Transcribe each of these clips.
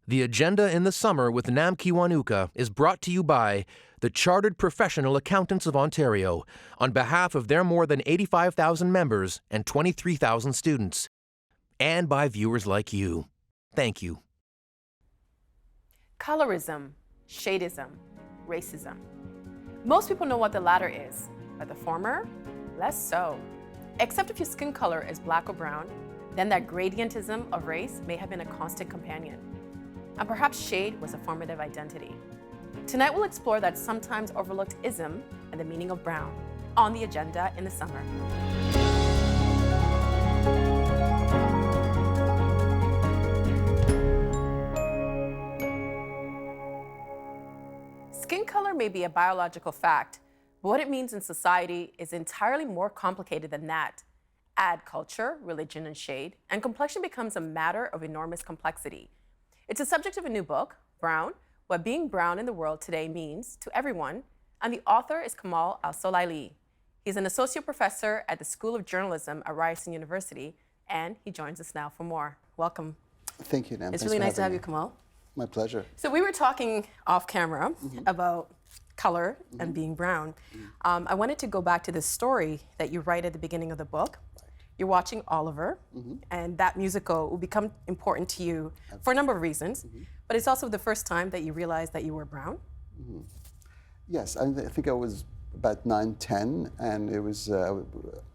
The Agenda in the Summer with Nam Kiwanuka is brought to you by the Chartered Professional Accountants of Ontario on behalf of their more than 85,000 members and 23,000 students, and by viewers like you. Thank you. Colorism, shadeism, racism. Most people know what the latter is, but the former, less so. Except if your skin color is black or brown, then that gradientism of race may have been a constant companion. And perhaps shade was a formative identity. Tonight we'll explore that sometimes overlooked ism and the meaning of brown on the Agenda in the Summer. Skin color may be a biological fact, but what it means in society is entirely more complicated than that. Add culture, religion, and shade, and complexion becomes a matter of enormous complexity. It's a subject of a new book, Brown, What Being Brown in the World Today Means to Everyone, and the author is Kamal Al-Solaylee. He's an associate professor at the School of Journalism at Ryerson University, and he joins us now for more. Welcome. Thank you, Nam. It's really nice to have you, Kamal. My pleasure. So we were talking off camera about color and being brown. I wanted to go back to this story that you write at the beginning of the book. You're watching Oliver, and that musical will become important to you for a number of reasons, but it's also the first time that you realized that you were brown. Yes, I think I was about 9, 10, and it was,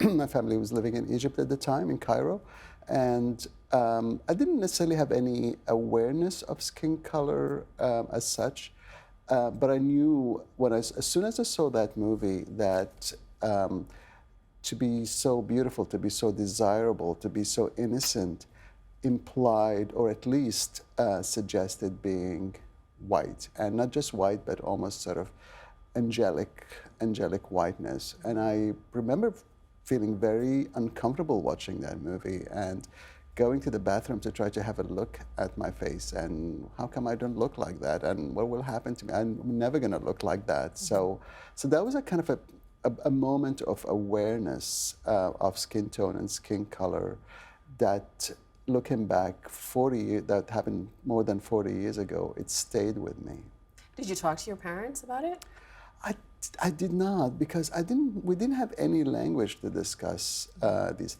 my family was living in Egypt at the time, in Cairo, and I didn't necessarily have any awareness of skin color as such, but I knew as soon as I saw that movie that to be so beautiful, to be so desirable, to be so innocent implied, or at least suggested being white. And not just white, but almost sort of angelic whiteness. And I remember feeling very uncomfortable watching that movie and going to the bathroom to try to have a look at my face. And how come I don't look like that? And what will happen to me? I'm never going to look like that. So that was a kind of a moment of awareness of skin tone and skin color that, looking back 40 years, that happened more than 40 years ago, it stayed with me. Did you talk to your parents about it? I did not, because we didn't have any language to discuss these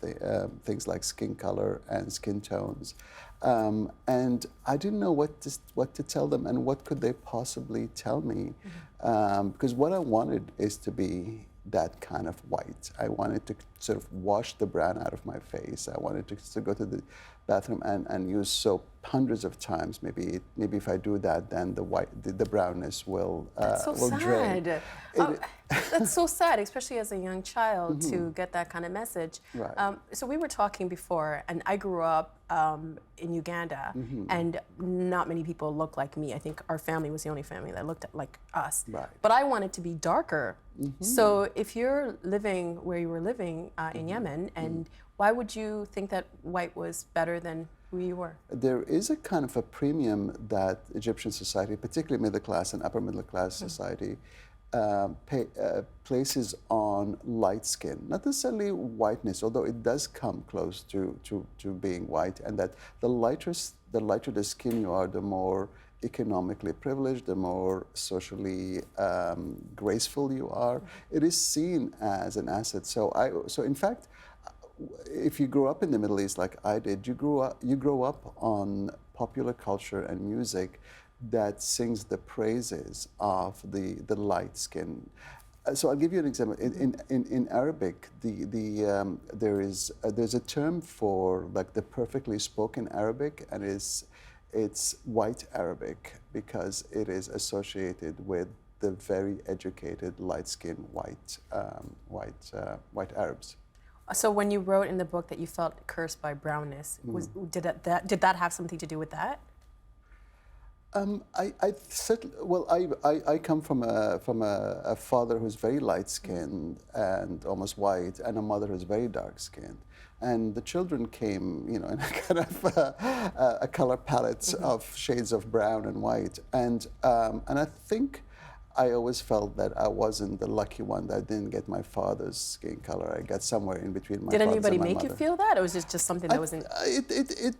things like skin color and skin tones. And I didn't know what to tell them and what could they possibly tell me. Because what I wanted is to be that kind of white. I wanted to sort of wash the brown out of my face. I wanted to go to the bathroom and use soap hundreds of times. Maybe if I do that, then the brownness will drain. That's so sad, especially as a young child, to get that kind of message. Right. So we were talking before, and I grew up in Uganda, and not many people look like me. I think our family was the only family that looked like us. Right. But I wanted to be darker. So if you're living where you were living in Yemen, and why would you think that white was better than who you were? There is a kind of a premium that Egyptian society, particularly middle class and upper middle class society, places on light skin. Not necessarily whiteness, although it does come close to being white, and that the lighter the skin you are, the more economically privileged, the more socially graceful you are. It is seen as an asset. So in fact, if you grow up in the Middle East like I did, you grow up on popular culture and music that sings the praises of the light skin. So I'll give you an example. In Arabic, there's a term for like the perfectly spoken Arabic, and it's white Arabic, because it is associated with the very educated, light-skinned white Arabs. So when you wrote in the book that you felt cursed by brownness, did that have something to do with that? I come from a father who's very light-skinned and almost white, and a mother who's very dark-skinned, and the children came, in a kind of a color palette of shades of brown and white, and I think I always felt that I wasn't the lucky one that didn't get my father's skin color. I got somewhere in between my Did father's anybody and my make you mother. feel that, or was it just something that wasn't?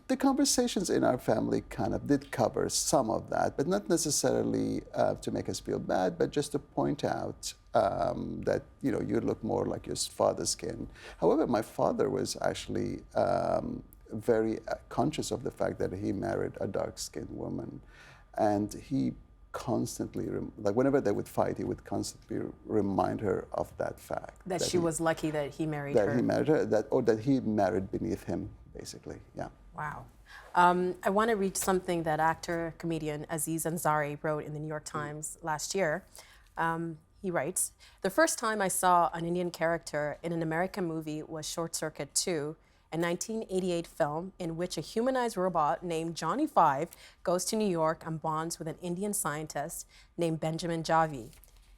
The conversations in our family kind of did cover some of that, but not necessarily to make us feel bad, but just to point out that you look more like your father's skin. However, my father was actually very conscious of the fact that he married a dark-skinned woman, and he constantly, like whenever they would fight, he would constantly remind her of that fact. That she was lucky that he married that her. he married her, or that he married beneath him, basically. Yeah. Wow. I want to read something that actor, comedian Aziz Ansari wrote in the New York Times last year. He writes, "The first time I saw an Indian character in an American movie was Short Circuit 2, a 1988 film in which a humanized robot named Johnny Five goes to New York and bonds with an Indian scientist named Benjamin Javi.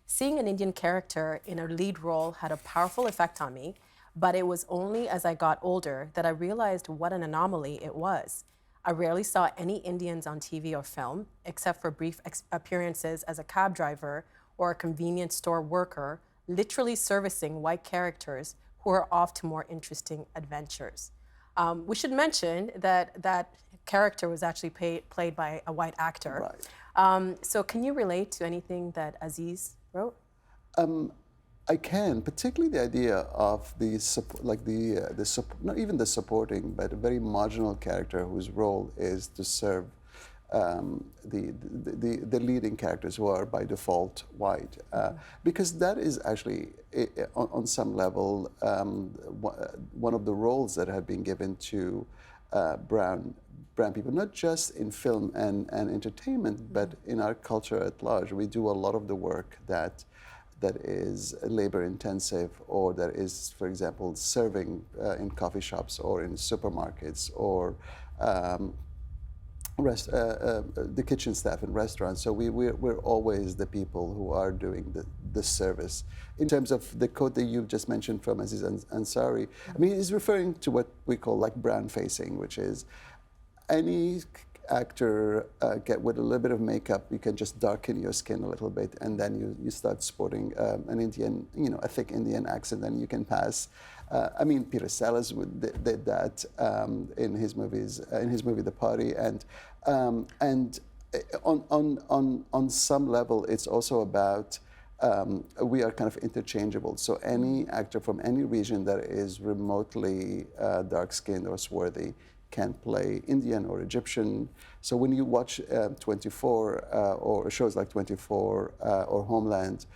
Seeing an Indian character in a lead role had a powerful effect on me, but it was only as I got older that I realized what an anomaly it was. I rarely saw any Indians on TV or film, except for brief appearances as a cab driver or a convenience store worker, literally servicing white characters who are off to more interesting adventures." We should mention that that character was actually played by a white actor. Right. So can you relate to anything that Aziz wrote? I can, particularly the idea of not even the supporting, but a very marginal character whose role is to serve the leading characters who are by default white, because that is actually on some level one of the roles that have been given to brown people, not just in film and entertainment, but in our culture at large. We do a lot of the work that is labor intensive, or that is, for example, serving in coffee shops or in supermarkets, or the kitchen staff in restaurants. So we're always the people who are doing the service. In terms of the quote that you just mentioned from Aziz Ansari, I mean, he's referring to what we call like brown facing, which is any actor get with a little bit of makeup, you can just darken your skin a little bit, and then you start sporting an Indian, a thick Indian accent, and you can pass. I mean, Peter Sellers did that in his movies, in his movie The Party, and on some level, it's also about we are kind of interchangeable. So any actor from any region that is remotely dark-skinned or swarthy can play Indian or Egyptian. So when you watch 24 or shows like 24 or Homeland,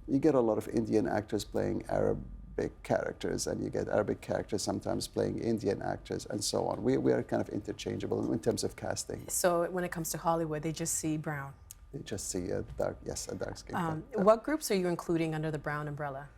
you get a lot of Indian actors playing Arabic characters, and you get Arabic characters sometimes playing Indian actors, and so on. We are kind of interchangeable in terms of casting. So when it comes to Hollywood, they just see brown. They just see a dark skin. What groups are you including under the brown umbrella?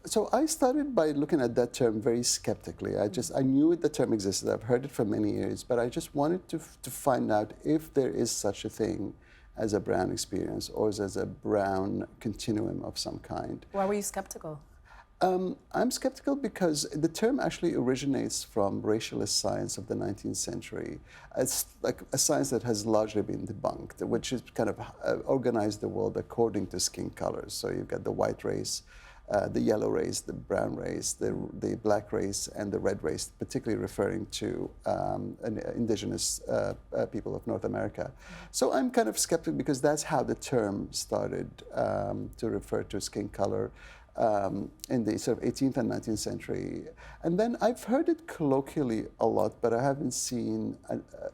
So I started by looking at that term very skeptically. I knew the term existed. I've heard it for many years, but I just wanted to find out if there is such a thing as a brown experience, or as a brown continuum of some kind. Why were you skeptical? I'm skeptical because the term actually originates from racialist science of the 19th century. It's like a science that has largely been debunked, which is kind of organized the world according to skin colors. So you've got the white race, the yellow race, the brown race, the black race, and the red race, particularly referring to indigenous people of North America. So I'm kind of skeptical because that's how the term started to refer to skin color. In the sort of 18th and 19th century. And then I've heard it colloquially a lot, but I haven't seen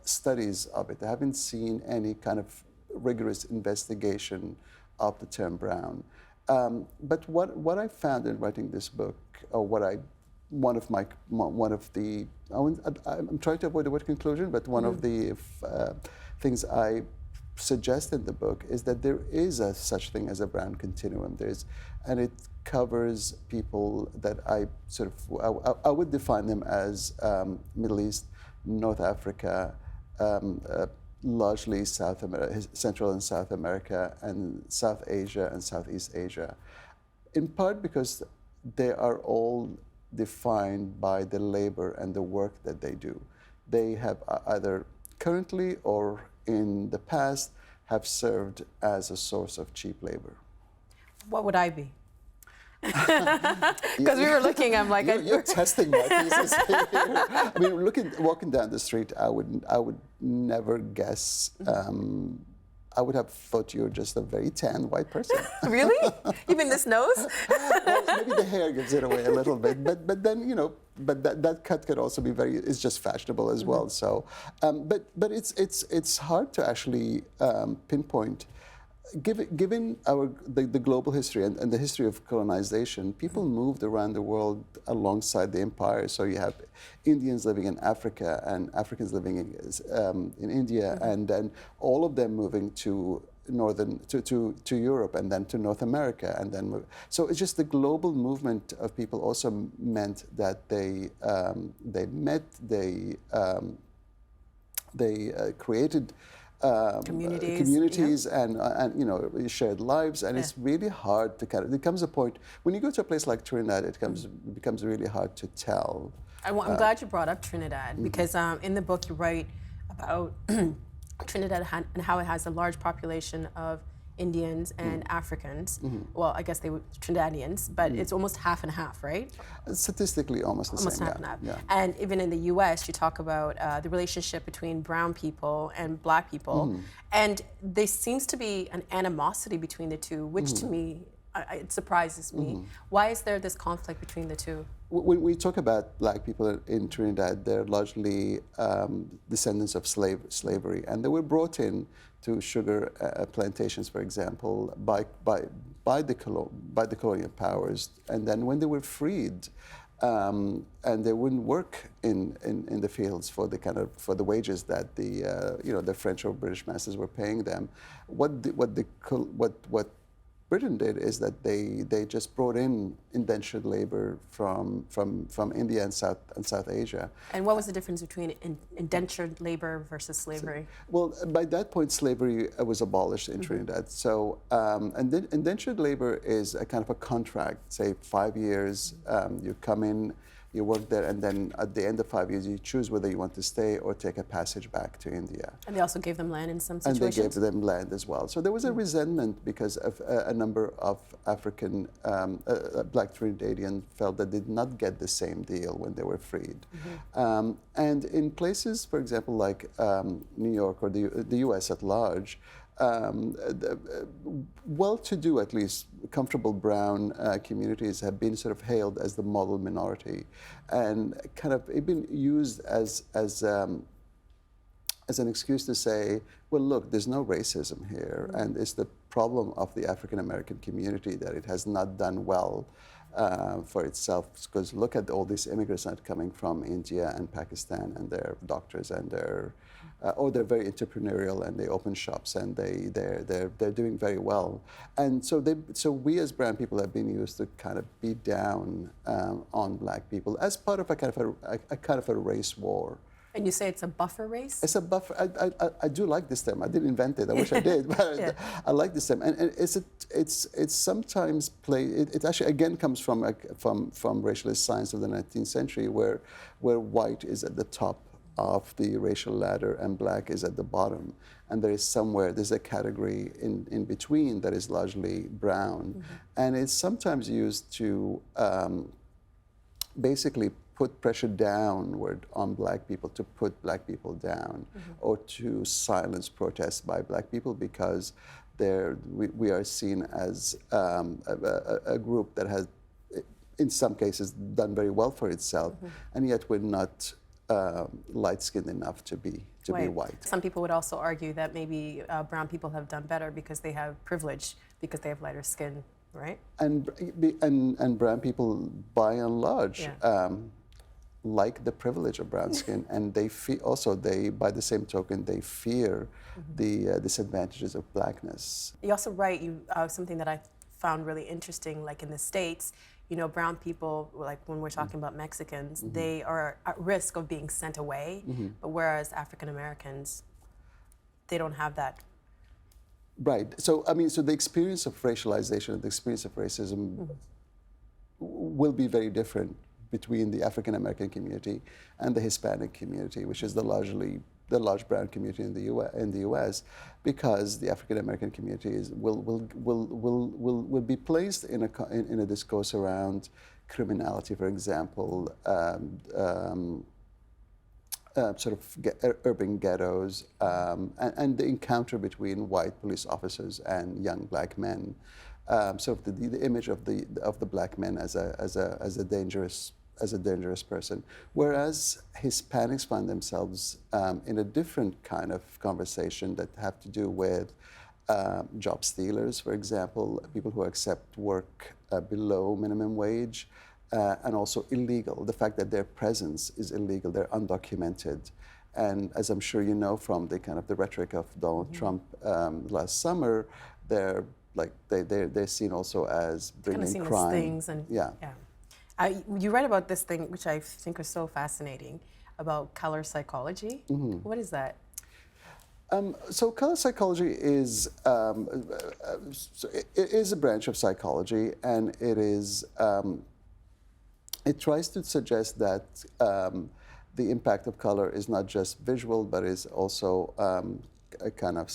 studies of it. I haven't seen any kind of rigorous investigation of the term brown. But what I found in writing this book, or I'm trying to avoid the word conclusion, but one of the things I suggest in the book is that there is such thing as a brown continuum. And it covers people that I would define them as Middle East, North Africa, largely South America, Central and South America, and South Asia and Southeast Asia. In part because they are all defined by the labor and the work that they do. They have either currently or in the past have served as a source of cheap labor. What would I be? Because we were looking, I'm like, you're testing my thesis here. I mean, walking down the street, I would never guess. I would have thought you were just a very tan white person. Really? Even this nose? Well, maybe the hair gives it away a little bit, but then that cut could also be it's just fashionable as well. So, but it's hard to actually pinpoint. Given the global history and the history of colonization, people moved around the world alongside the empire. So you have Indians living in Africa and Africans living in India, and then all of them moving to to Europe and then to North America and then so it's just the global movement of people also meant that they met, they created communities and shared lives, and it's really hard to there comes a point when you go to a place like Trinidad, it becomes really hard to tell. I'm glad you brought up Trinidad because in the book you write about Trinidad and how it has a large population of Indians and Africans. Well, I guess they were Trinidadians, but it's almost half and half, right? Statistically, almost the same. Almost half and half. Yeah. And even in the U.S., you talk about the relationship between brown people and black people, and there seems to be an animosity between the two, which to me, it surprises me. Why is there this conflict between the two? When we talk about black people in Trinidad, they're largely descendants of slavery, and they were brought in to sugar plantations, for example, by the colonial powers. And then when they were freed, and they wouldn't work in the fields for the wages that the French or British masters were paying them, what Britain did is that they just brought in indentured labor from India and South Asia. And what was the difference between indentured labor versus slavery? Well, by that point, slavery was abolished in Trinidad. So, and then indentured labor is a kind of a contract, say 5 years, you come in, you work there, and then at the end of 5 years, you choose whether you want to stay or take a passage back to India. And they also gave them land in some situations? And they gave them land as well. So there was a resentment because of a number of African, black Trinidadians felt that they did not get the same deal when they were freed. And in places, for example, like New York or the US at large, well-to-do, at least comfortable brown communities have been sort of hailed as the model minority, and kind of it's been used as an excuse to say, well, look, there's no racism here, and it's the problem of the African American community that it has not done well for itself, because look at all these immigrants that are coming from India and Pakistan, and they're doctors and they're very entrepreneurial and they open shops and they're doing very well. And so we as brown people have been used to kind of beat down on black people as part of a kind of a race war. And you say it's a buffer race? It's a buffer. I do like this term. I didn't invent it. I wish I did, but I like this term. And it's sometimes played. It actually again comes from racialist science of the 19th century, where white is at the top of the racial ladder and black is at the bottom, and there's a category in between that is largely brown, and it's sometimes used to basically put pressure downward on black people, to put black people down, or to silence protests by black people, because we are seen as a group that has, in some cases, done very well for itself, and yet we're not light-skinned enough to be white. Some people would also argue that maybe brown people have done better because they have privilege, because they have lighter skin, right? And brown people, by and large, like the privilege of brown skin, and they by the same token, they fear the disadvantages of blackness. You also write something that I found really interesting, like in the States, brown people, like when we're talking about Mexicans, they are at risk of being sent away, but whereas African Americans, they don't have that. Right. So, so the experience of racialization, the experience of racism will be very different between the African American community and the Hispanic community, which is the largely the large brown community in the U.S. because the African American community will be placed in a discourse around criminality, for example, sort of urban ghettos, and the encounter between white police officers and young black men. Sort of the image of the black men as a dangerous person, whereas Hispanics find themselves in a different kind of conversation that have to do with job stealers, for example, people who accept work below minimum wage, and also illegal. The fact that their presence is illegal, they're undocumented. And as I'm sure you know from the kind of the rhetoric of Donald Trump last summer, they're seen also as bringing kind of crime. As things and yeah. You write about this thing, which I think is so fascinating, about color psychology. What is that? So color psychology is it is a branch of psychology, and it is it tries to suggest that the impact of color is not just visual, but is also a kind of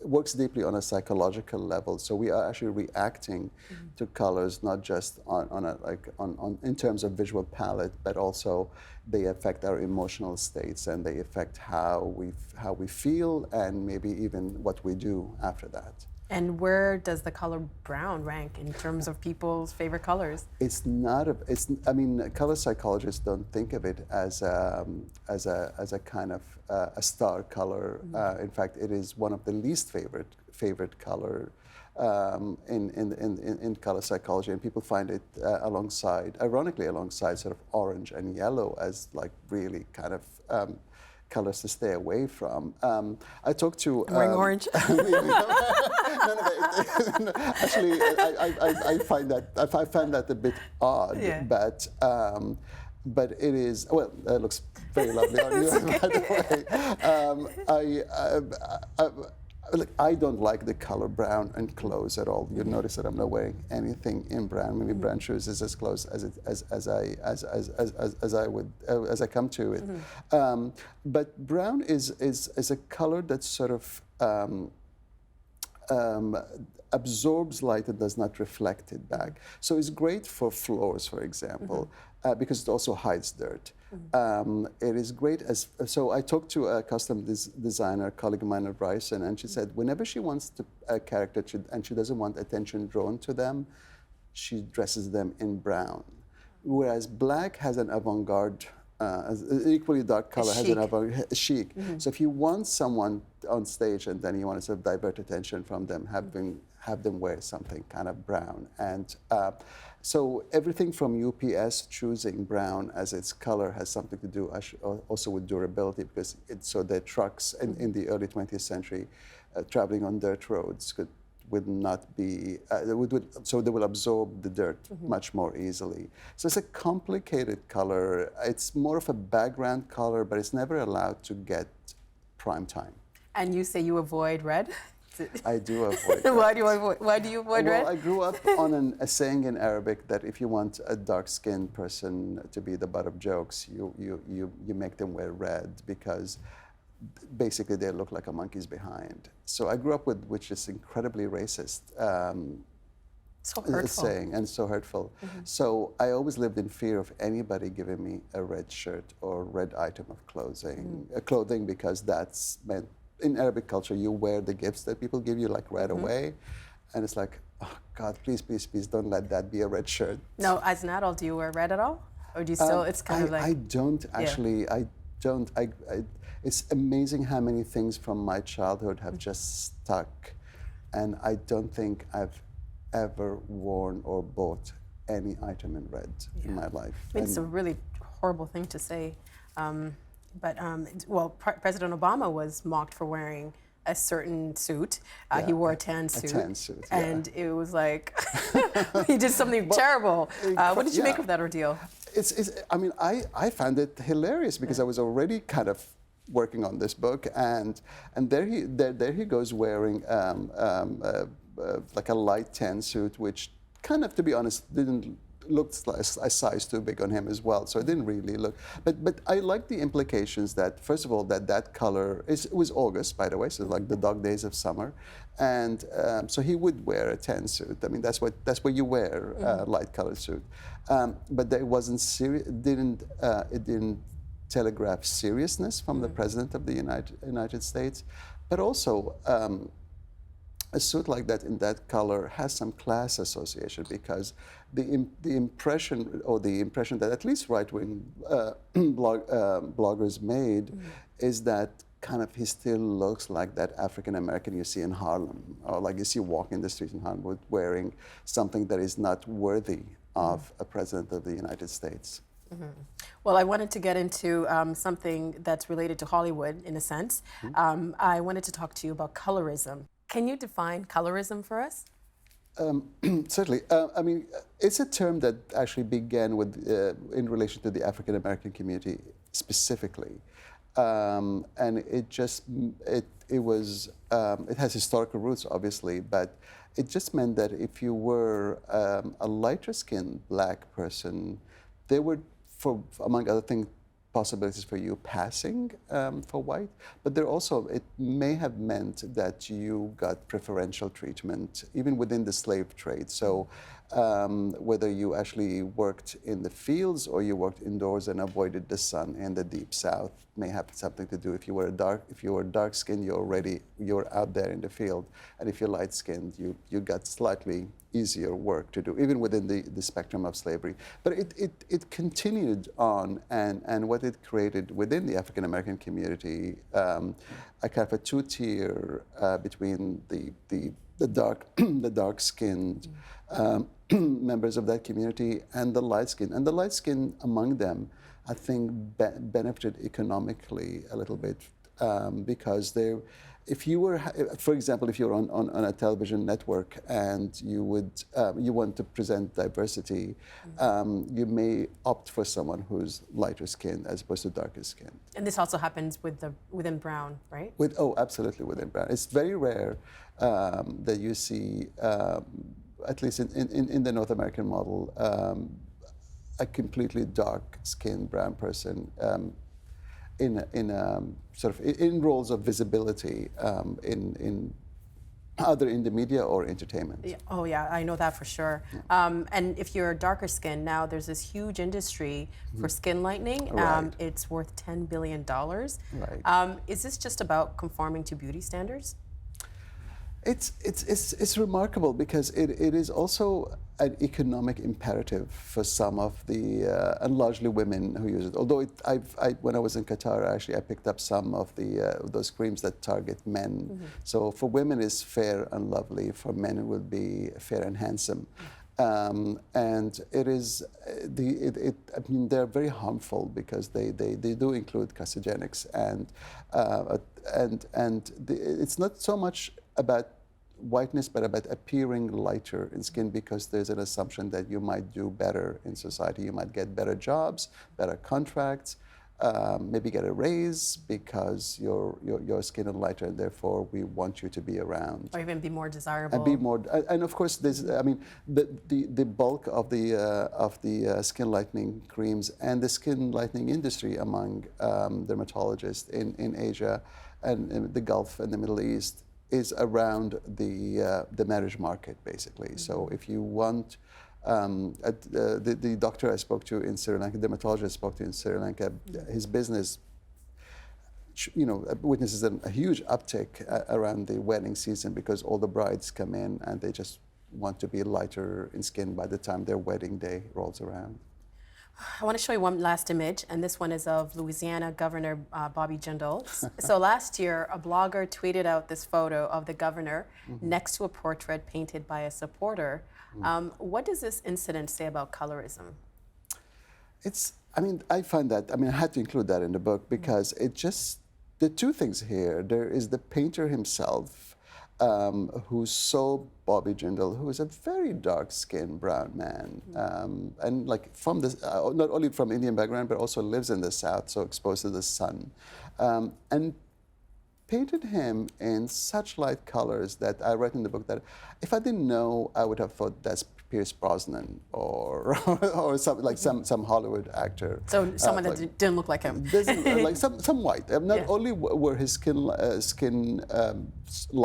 works deeply on a psychological level. So we are actually reacting to colors not just in terms of visual palette, but also they affect our emotional states, and they affect how we feel, and maybe even what we do after that. And where does the color brown rank in terms of people's favorite colors? It's not I mean, color psychologists don't think of it as a kind of a star color. In fact, it is one of the least favorite color in color psychology, and people find it ironically alongside sort of orange and yellow as like really kind of colors to stay away from. I talked to wearing orange. No, actually, I find that a bit odd, but it is, well, it looks very lovely on you, by the way. I don't like the color brown and clothes at all. You'll notice that I'm not wearing anything in brown. Maybe brown shoes is as close as I come to it. But brown is a color that sort of absorbs light and does not reflect it back. So it's great for floors, for example, because it also hides dirt. It is great so I talked to a custom designer, a colleague of mine at Bryson, and she said whenever she wants a character and she doesn't want attention drawn to them, she dresses them in brown. Whereas black has an avant-garde, an equally dark color has an avant-garde, chic. So if you want someone on stage and then you want to sort of divert attention from them, have them wear something kind of brown. And so everything from UPS choosing brown as its color has something to do also with durability, because so the trucks in the early 20th century traveling on dirt roads would not be, so they will absorb the dirt much more easily. So it's a complicated color. It's more of a background color, but it's never allowed to get prime time. And you say you avoid red? I do avoid red. Why do you avoid red? Well, I grew up on a saying in Arabic that if you want a dark-skinned person to be the butt of jokes, you make them wear red, because basically they look like a monkey's behind. So I grew up with which is incredibly racist. So hurtful. Saying, and so hurtful. So I always lived in fear of anybody giving me a red shirt or red item of clothing, because that's meant, in Arabic culture, you wear the gifts that people give you like right away. And it's like, oh God, please, please, please don't let that be a red shirt. No, as an adult, do you wear red at all? Or do you still, it's kind of like... I don't actually, I don't. It's amazing how many things from my childhood have just stuck. And I don't think I've ever worn or bought any item in red in my life. I mean, it's a really horrible thing to say. President Obama was mocked for wearing a certain suit. He wore a tan suit. A tan suit, and it was like, he did something terrible. What did you make of that ordeal? I mean, I found it hilarious, because I was already kind of working on this book, and there he goes wearing like a light tan suit, which kind of, to be honest, didn't looked like a size too big on him as well, so it didn't really look. But I like the implications that, first of all, that color it was August, by the way, so like the dog days of summer, and so he would wear a tan suit. I mean, that's what you wear, light colored suit. But that it wasn't serious. It didn't telegraph seriousness from the president of the United States, but also. A suit like that in that color has some class association because the impression that at least right-wing bloggers made is that kind of he still looks like that African American you see in Harlem, or like you see walking the streets in Harlem wearing something that is not worthy of a president of the United States. Well, I wanted to get into something that's related to Hollywood in a sense. I wanted to talk to you about colorism. Can you define colorism for us? Certainly. I mean, it's a term that actually began with in relation to the African American community specifically, and it has historical roots, obviously, but it just meant that if you were a lighter-skinned black person, there were, among other things, possibilities for you passing for white, but there also, it may have meant that you got preferential treatment even within the slave trade. So whether you actually worked in the fields or you worked indoors and avoided the sun in the deep south may have something to do. If you were dark skinned, you're out there in the field, and if you're light skinned, you got slightly easier work to do, even within the spectrum of slavery. But it continued on, and what it created within the African American community, a kind of a two-tier between the dark skinned members of that community and the light skinned. And the light skinned among them, I think, benefited economically a little bit because if you were, for example, if you're on a television network and you want to present diversity, you may opt for someone who's lighter skinned as opposed to darker skinned. And this also happens within Brown, right? Absolutely within Brown. It's very rare that you see, at least in the North American model, a completely dark-skinned brown person in roles of visibility either in the media or entertainment. Yeah. Oh yeah, I know that for sure. Yeah. And if you're darker skin, now there's this huge industry for skin lightening. Right. It's worth $10 billion. Right. Is this just about conforming to beauty standards? It's remarkable because it is also an economic imperative for some of the and largely women who use it. Although when I was in Qatar, I picked up some of those creams that target men. So for women it's fair and lovely. For men it will be fair and handsome. And it is I mean, they're very harmful because they do include carcinogenics and it's not so much about whiteness, but about appearing lighter in skin because there's an assumption that you might do better in society. You might get better jobs, better contracts, maybe get a raise because your skin is lighter, and therefore we want you to be around. Or even be more desirable. And be more, and of course, there's, I mean, the bulk of the skin lightening creams and the skin lightening industry among dermatologists in Asia and in the Gulf and the Middle East is around the marriage market, basically. So if you want, the doctor I spoke to in Sri Lanka, the dermatologist I spoke to in Sri Lanka, his business, witnesses a huge uptick around the wedding season because all the brides come in and they just want to be lighter in skin by the time their wedding day rolls around. I want to show you one last image, and this one is of Louisiana Governor Bobby Jindal. So last year, a blogger tweeted out this photo of the governor next to a portrait painted by a supporter. What does this incident say about colorism? I find that, I had to include that in the book because the two things here, there is the painter himself, who saw Bobby Jindal, who is a very dark-skinned brown man, and like from not only from Indian background, but also lives in the South, so exposed to the sun, and painted him in such light colors that I write in the book that if I didn't know, I would have thought that's Pierce Brosnan or or some Hollywood actor. So someone that didn't look like him. Like some white. Not Yeah. only were his skin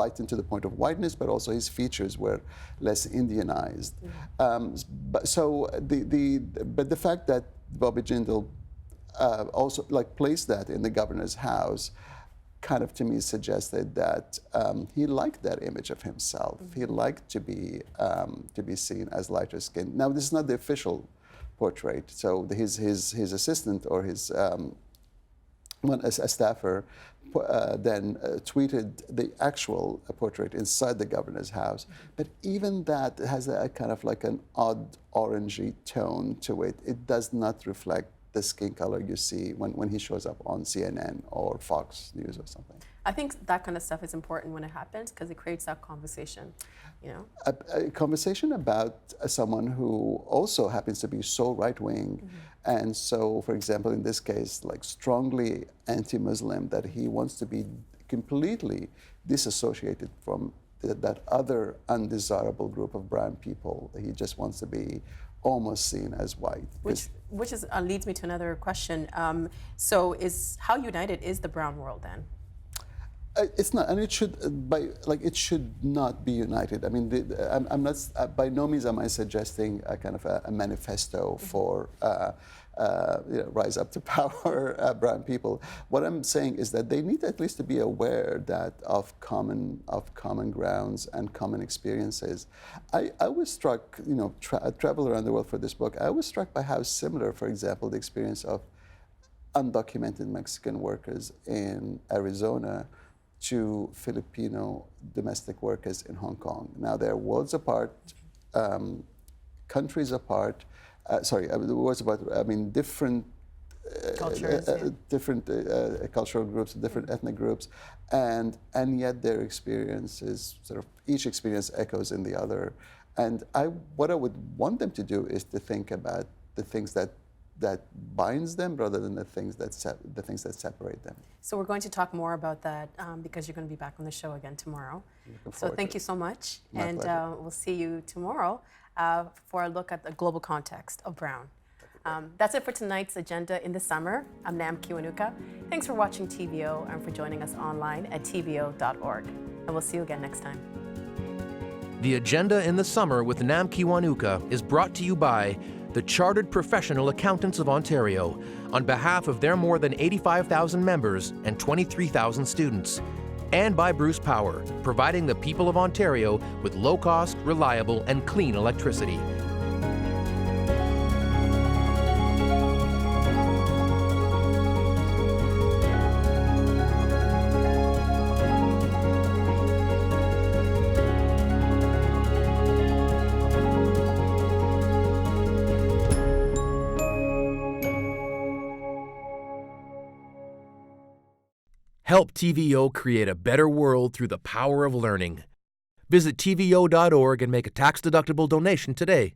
lightened to the point of whiteness, but also his features were less Indianized. But the fact that Bobby Jindal also placed that in the governor's house kind of to me suggested that he liked that image of himself. He liked to be seen as lighter skinned. Now, this is not the official portrait. So his assistant or his a staffer then tweeted the actual portrait inside the governor's house. But even that has a kind of like an odd orangey tone to it. It does not reflect the skin color you see when he shows up on CNN or Fox News or something. I think that kind of stuff is important when it happens because it creates that conversation, you know? A conversation about someone who also happens to be so right-wing and so, for example, in this case, like strongly anti-Muslim, that he wants to be completely disassociated from that other undesirable group of brown people. He just wants to be almost seen as white. Which leads me to another question. So how united is the brown world then? It's not, and it should it should not be united. I mean, I'm not. By no means am I suggesting a kind of a manifesto for rise up to power brown people. What I'm saying is that they need at least to be aware that of common grounds and common experiences. I was struck, I traveled around the world for this book. I was struck by how similar, for example, the experience of undocumented Mexican workers in Arizona to Filipino domestic workers in Hong Kong. Now, they're worlds apart, countries apart, worlds apart, I mean, different cultures, different cultural groups, different ethnic groups, and yet their experiences, each experience echoes in the other. And what I would want them to do is to think about the things that binds them rather than the things that separate them. So we're going to talk more about that because you're going to be back on the show again tomorrow. So thank you so much. And we'll see you tomorrow for a look at the global context of brown. That's it for tonight's agenda in the summer. I'm Nam Kiwanuka. Thanks for watching TVO and for joining us online at tvo.org. And we'll see you again next time. The Agenda in the Summer with Nam Kiwanuka is brought to you by the Chartered Professional Accountants of Ontario, on behalf of their more than 85,000 members and 23,000 students, and by Bruce Power, providing the people of Ontario with low-cost, reliable, and clean electricity. Help TVO create a better world through the power of learning. Visit tvo.org and make a tax-deductible donation today.